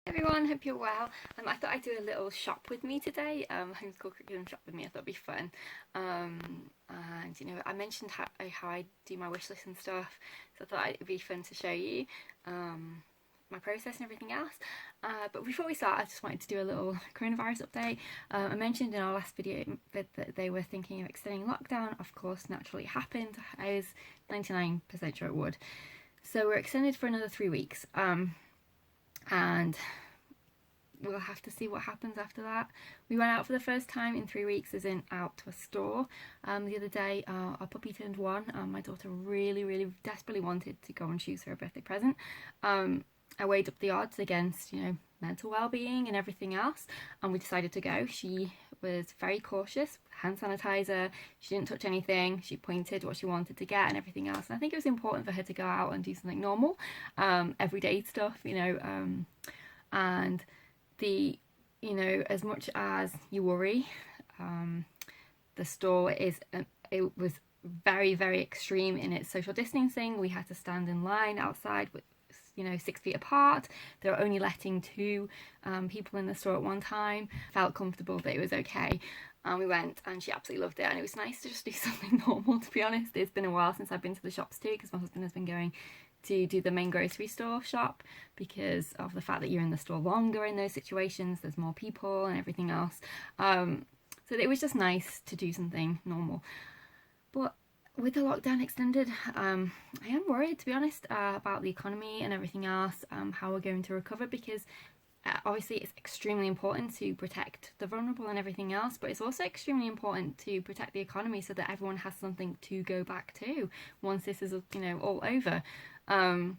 Everyone, hope you're well. I thought I'd do a little shop with me today, homeschool curriculum shop with me. I thought it'd be fun. And I mentioned how I do my wish list and stuff, so I thought it'd be fun to show you my process and everything else. But before we start, I just wanted to do a little coronavirus update. I mentioned in our last video that they were thinking of extending lockdown. Of course, naturally it happened. I was 99% sure it would. So we're extended for another 3 weeks. And we'll have to see what happens after that. We went out for the first time in 3 weeks, as in out to a store. The other day, our puppy turned 1. My daughter really desperately wanted to go and choose her a birthday present. I weighed up the odds against, mental well-being and everything else, and we decided to go. She was very cautious, hand sanitizer, she didn't touch anything, she pointed what she wanted to get and everything else. And I think it was important for her to go out and do something normal, everyday stuff, and as much as you worry, the store it was very extreme in its social distancing. We had to stand in line outside with 6 feet apart. They were only letting 2 people in the store at one time. Felt comfortable that it was okay, and we went, and she absolutely loved it. And it was nice to just do something normal, to be honest. It's been a while since I've been to the shops too, because my husband has been going to do the main grocery store shop because of the fact that you're in the store longer in those situations. There's more people and everything else, so it was just nice to do something normal. But with the lockdown extended, I am worried, to be honest, about the economy and everything else, how we're going to recover, because obviously it's extremely important to protect the vulnerable and everything else, but it's also extremely important to protect the economy so that everyone has something to go back to once this is all over. And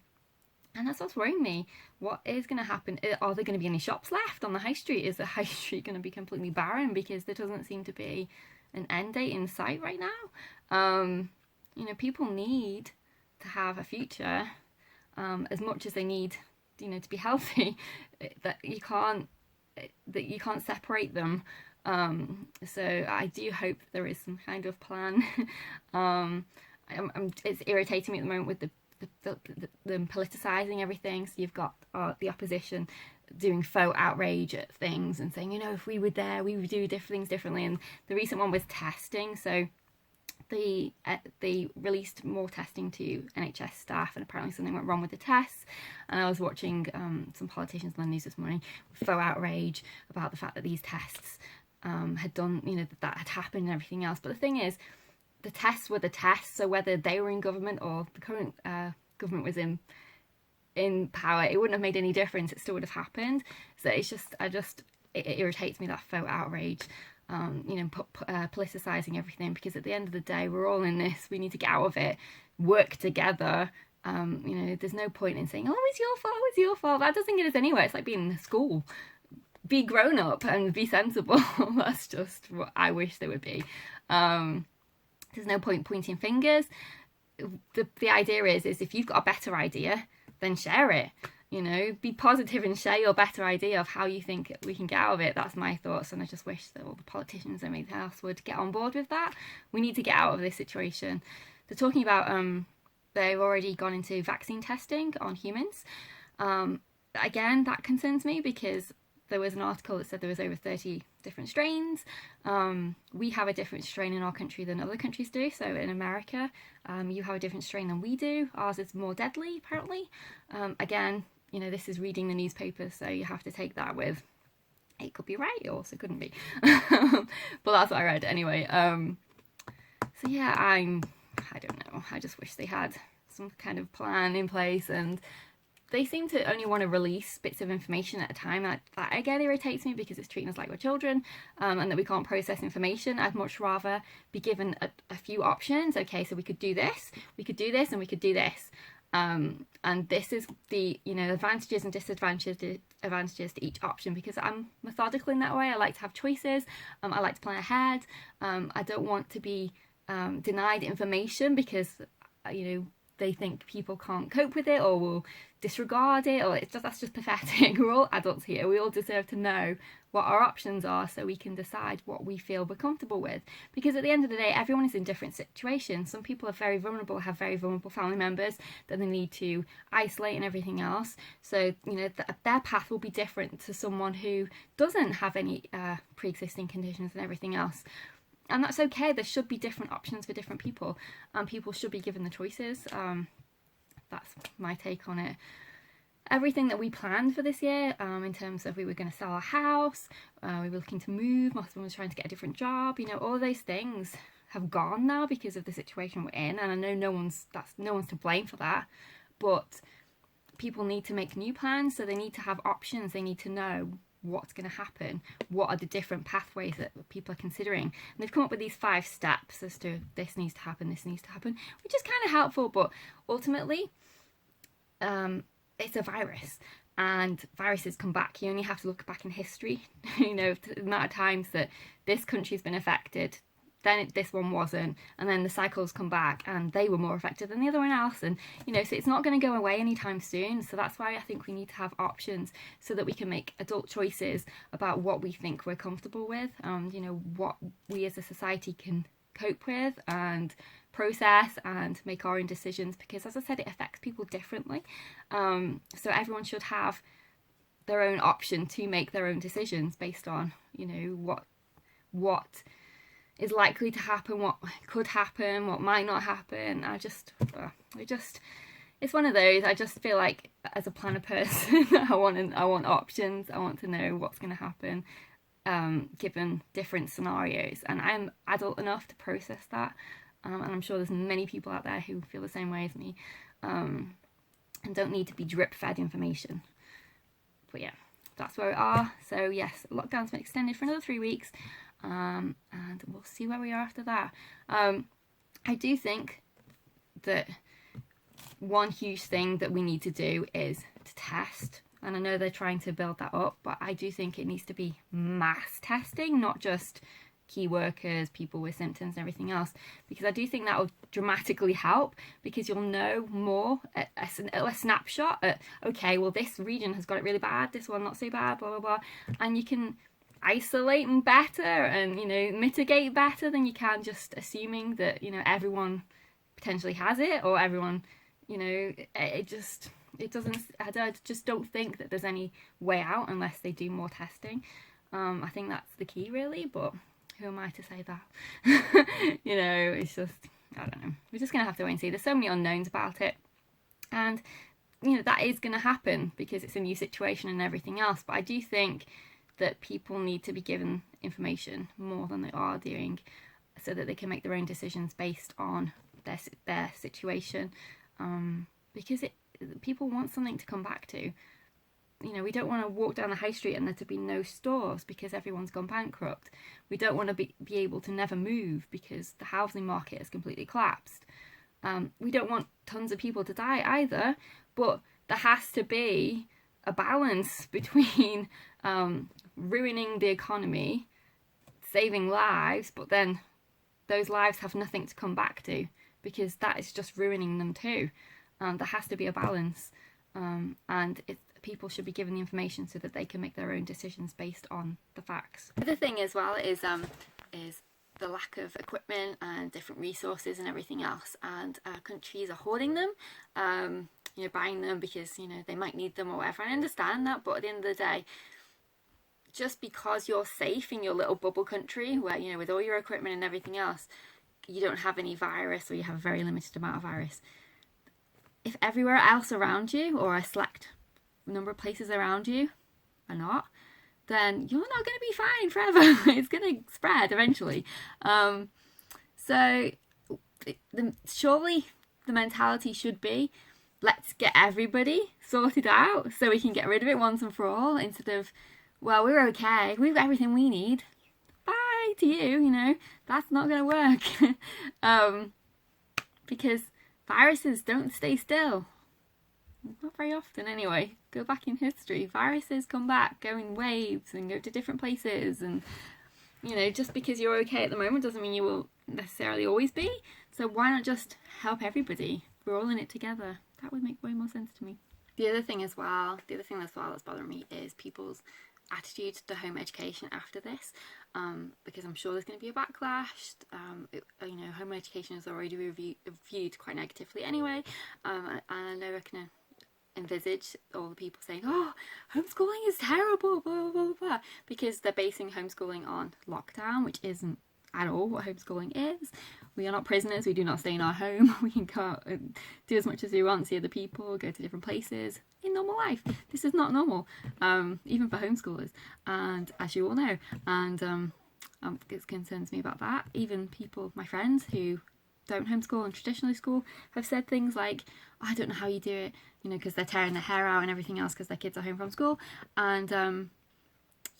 that's what's worrying me. What is going to happen? Are there going to be any shops left on the high street? Is the high street going to be completely barren because there doesn't seem to be an end date in sight right now? People need to have a future, as much as they need, to be healthy. That you can't separate them. So I do hope there is some kind of plan. It's irritating me at the moment with the politicising everything. So you've got the opposition doing faux outrage at things and saying, if we were there, we would do things differently. And the recent one was testing. So they released more testing to NHS staff, and apparently something went wrong with the tests. And I was watching some politicians on the news this morning with faux outrage about the fact that these tests had done, that had happened and everything else. But the thing is, the tests were the tests. So whether they were in government or the current government was in power, it wouldn't have made any difference. It still would have happened. So it irritates me, that faux outrage. Politicising everything, because at the end of the day, we're all in this. We need to get out of it, work together. There's no point in saying, it's your fault. That doesn't get us anywhere. It's like being in school. Be grown up and be sensible. That's just what I wish they would be. There's no point pointing fingers. The idea is if you've got a better idea, then share it. Be positive and share your better idea of how you think we can get out of it. That's my thoughts, and I just wish that all the politicians and everything else would get on board with that. We need to get out of this situation. They're talking about they've already gone into vaccine testing on humans. Again, that concerns me, because there was an article that said there was over 30 different strains. We have a different strain in our country than other countries do. So in America, you have a different strain than we do. Ours is more deadly, apparently. Again, this is reading the newspaper, so you have to take that with, it could be right, it also couldn't be. But that's what I read anyway. So yeah, I don't know. I just wish they had some kind of plan in place, and they seem to only want to release bits of information at a time. That again irritates me, because it's treating us like we're children, and that we can't process information. I'd much rather be given a few options. Okay, so we could do this, and we could do this. And this is the advantages and disadvantages to each option, because I'm methodical in that way. I like to have choices. I like to plan ahead. I don't want to be denied information because they think people can't cope with it or will disregard it, or that's just pathetic. We're all adults here. We all deserve to know what our options are so we can decide what we feel we're comfortable with. Because at the end of the day, everyone is in different situations. Some people are very vulnerable, have very vulnerable family members that they need to isolate and everything else. So, their path will be different to someone who doesn't have any pre-existing conditions and everything else. And that's okay. There should be different options for different people, and people should be given the choices. That's my take on it. Everything that we planned for this year, in terms of we were going to sell our house, we were looking to move, my husband was trying to get a different job, all of those things have gone now because of the situation we're in. And I know no one's to blame for that, but people need to make new plans, so they need to have options. They need to know what's going to happen, what are the different pathways that people are considering, and they've come up with these 5 steps as to this needs to happen, which is kind of helpful. But ultimately, it's a virus, and viruses come back. You only have to look back in history, the amount of times that this country's been affected, then this one wasn't, and then the cycles come back and they were more affected than the other one else. And so it's not going to go away anytime soon. So that's why I think we need to have options so that we can make adult choices about what we think we're comfortable with, what we as a society can cope with and process and make our own decisions, because as I said, it affects people differently. So everyone should have their own option to make their own decisions based on what is likely to happen, what could happen, what might not happen. It's one of those. I just feel like as a planner person, I want options. I want to know what's going to happen, given different scenarios, and I'm adult enough to process that. And I'm sure there's many people out there who feel the same way as me, and don't need to be drip-fed information. But yeah, that's where we are. So yes, lockdown's been extended for another 3 weeks. And we'll see where we are after that. I do think that one huge thing that we need to do is to test. And I know they're trying to build that up, but I do think it needs to be mass testing, not just key workers, people with symptoms and everything else, because I do think that will dramatically help, because you'll know more at a snapshot at, okay, well, this region has got it really bad, this one not so bad, blah, blah, blah. And you can isolate them better and mitigate better than you can just assuming that everyone potentially has it, or everyone I just don't think that there's any way out unless they do more testing. I think that's the key, really, but who am I to say that? It's just, I don't know, we're just gonna have to wait and see. There's so many unknowns about it, and that is gonna happen because it's a new situation and everything else. But I do think that people need to be given information more than they are doing, so that they can make their own decisions based on their situation, because people want something to come back to. We don't want to walk down the high street and there to be no stores because everyone's gone bankrupt. We don't want to be able to never move because the housing market has completely collapsed. We don't want tons of people to die either, but there has to be a balance between ruining the economy, saving lives, but then those lives have nothing to come back to, because that is just ruining them too. There has to be a balance, and people should be given the information so that they can make their own decisions based on the facts. The other thing as well is the lack of equipment and different resources and everything else, and countries are hoarding them, buying them because they might need them or whatever. I understand that, but at the end of the day, just because you're safe in your little bubble country where with all your equipment and everything else, you don't have any virus, or you have a very limited amount of virus, if everywhere else around you, or a select number of places around you, are not, then you're not going to be fine forever. It's going to spread eventually. Surely the mentality should be, let's get everybody sorted out so we can get rid of it once and for all, instead of, well, we're okay, we've got everything we need, bye to you. That's not going to work. Because viruses don't stay still. Not very often anyway. Go back in history, viruses come back, go in waves and go to different places, and just because you're okay at the moment doesn't mean you will necessarily always be. So why not just help everybody? we're all in it together. That would make way more sense to me. The other thing as well that's bothering me is people's attitude to home education after this, because I'm sure there's going to be a backlash. Home education is already reviewed quite negatively anyway, and I know I can envisage all the people saying, oh, homeschooling is terrible, blah, blah, blah, blah, because they're basing homeschooling on lockdown, which isn't at all what homeschooling is. We are not prisoners. We do not stay in our home. We can go do as much as we want, see other people, go to different places in normal life. This is not normal, even for homeschoolers, and as you all know, and it concerns me about that. Even people, my friends who don't homeschool and traditionally school, have said things like, oh, I don't know how you do it, because they're tearing their hair out and everything else because their kids are home from school. And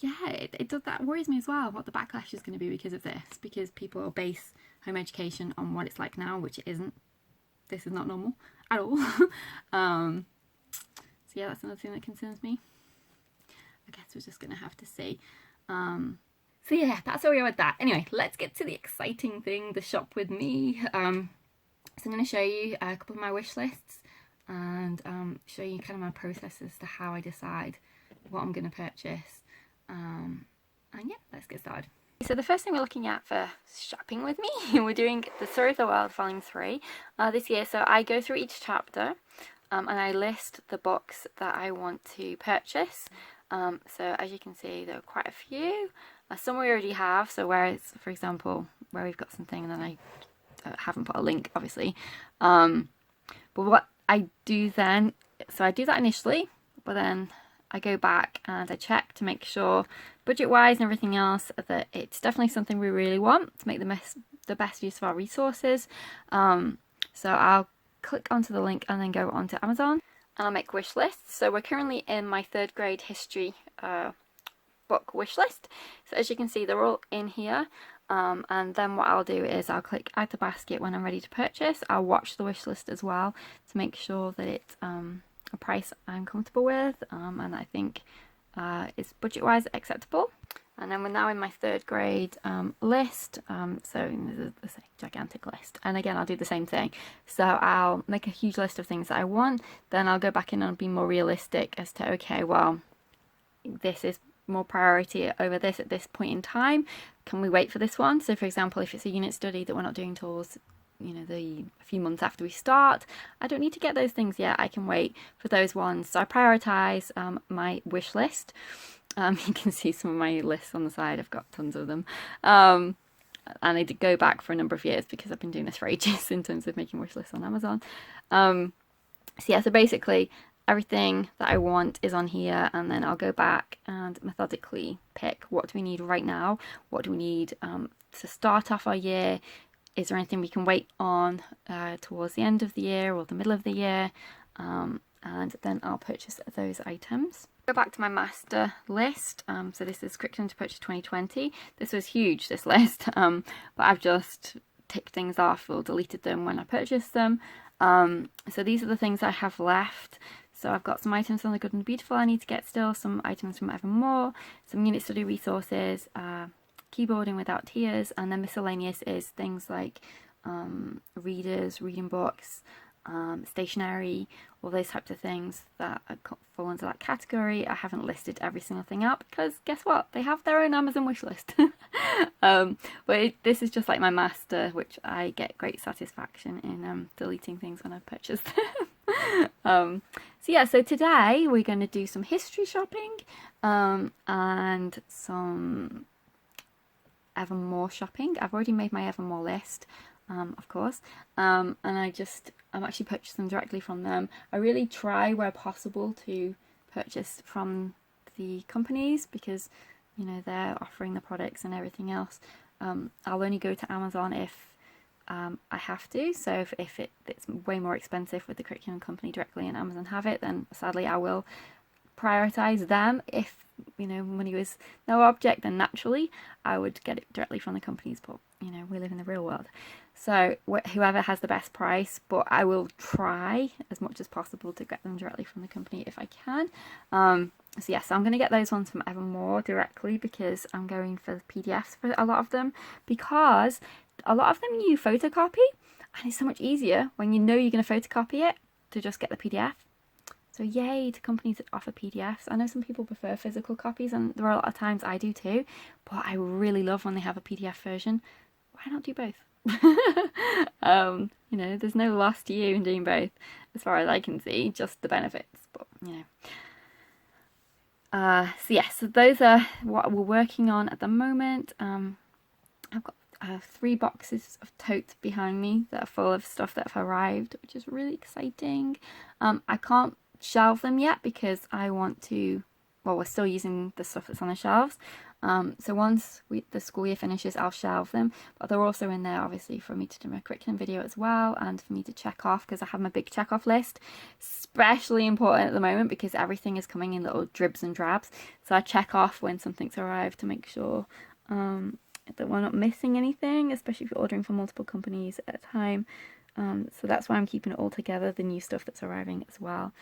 it does, that worries me as well, what the backlash is going to be because of this, because people base home education on what it's like now, which it isn't. This is not normal at all. So yeah, that's another thing that concerns me. I guess we're just going to have to see. So yeah, that's where we are with that. Anyway, let's get to the exciting thing, the shop with me. So I'm going to show you a couple of my wish lists and show you kind of my process as to how I decide what I'm going to purchase. And yeah, let's get started. So the first thing we're looking at for shopping with me, we're doing The Story of the World Volume 3 this year. So I go through each chapter and I list the books that I want to purchase. So as you can see, there are quite a few. Some we already have, so whereas, for example, where we've got something and then I haven't put a link, obviously. But what I do then, so I do that initially, but then I go back and I check to make sure, budget-wise and everything else, that it's definitely something we really want to make the best use of our resources. So I'll click onto the link and then go onto Amazon and I'll make wish lists. So we're currently in my 3rd grade history book wish list. So as you can see, they're all in here. And then what I'll do is I'll click add to basket when I'm ready to purchase. I'll watch the wish list as well to make sure that it's a price I'm comfortable with and I think is budget-wise acceptable. And then we're now in my 3rd grade list, so there's a gigantic list, and again I'll do the same thing. So I'll make a huge list of things that I want, then I'll go back in and be more realistic as to, okay, well, this is more priority over this at this point in time. Can we wait for this one? So for example, if it's a unit study that we're not doing towards a few months after we start, I don't need to get those things yet. I can wait for those ones. So I prioritize my wish list. You can see some of my lists on the side. I've got tons of them. And I did go back for a number of years because I've been doing this for ages in terms of making wish lists on Amazon. So yeah, so basically everything that I want is on here, and then I'll go back and methodically pick what do we need right now, what do we need to start off our year. Is there anything we can wait on towards the end of the year or the middle of the year? And then I'll purchase those items. Go back to my master list. So this is curriculum to purchase 2020. This was huge, this list, but I've just ticked things off or deleted them when I purchased them. So these are the things I have left. So I've got some items on The Good and the Beautiful I need to get still, some items from Evermore, some unit study resources, keyboarding without tears, and then miscellaneous is things like readers, reading books, stationery, all those types of things that fall into that category. I haven't listed every single thing out because guess what? They have their own Amazon wish list. But this is just like my master, which I get great satisfaction in deleting things when I purchase them. So yeah, so today we're going to do some history shopping and some Evermore shopping. I've already made my Evermore list, of course, and I'm actually purchasing them directly from them. I really try where possible to purchase from the companies because they're offering the products and everything else. I'll only go to Amazon if I have to. So if it's way more expensive with the curriculum company directly and Amazon have it, then sadly I will prioritize them. If money was no object, then naturally I would get it directly from the companies, but we live in the real world, so whoever has the best price, but I will try as much as possible to get them directly from the company if I can. So yes, I'm going to get those ones from Evermore directly because I'm going for PDFs for a lot of them, because a lot of them you photocopy And it's so much easier when you know you're going to photocopy it to just get the PDF. So yay to companies that offer PDFs. I know some people prefer physical copies, and there are a lot of times I do too, but I really love when they have a PDF version. Why not do both? You know, there's no loss to you in doing both, as far as I can see, just the benefits, but you know. So yeah, so those are what we're working on at the moment. I've got 3 boxes of totes behind me that are full of stuff that have arrived, which is really exciting. I can't shelve them yet because I want to, well, we're still using the stuff that's on the shelves. So once the school year finishes, I'll shelve them, but they're also in there obviously for me to do my curriculum video as well, and for me to check off because I have my big check off list. Especially important at the moment because everything is coming in little dribs and drabs, so I check off when something's arrived to make sure that we're not missing anything, especially if you're ordering from multiple companies at a time. So that's why I'm keeping it all together, the new stuff that's arriving as well.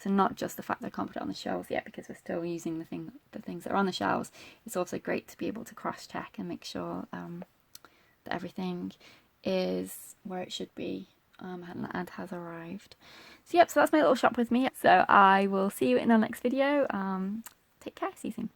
So not just the fact that I can't put it on the shelves yet because we're still using the things that are on the shelves. It's also great to be able to cross-check and make sure that everything is where it should be and has arrived. So yep, so that's my little shop with me. So I will see you in our next video. Take care, see you soon.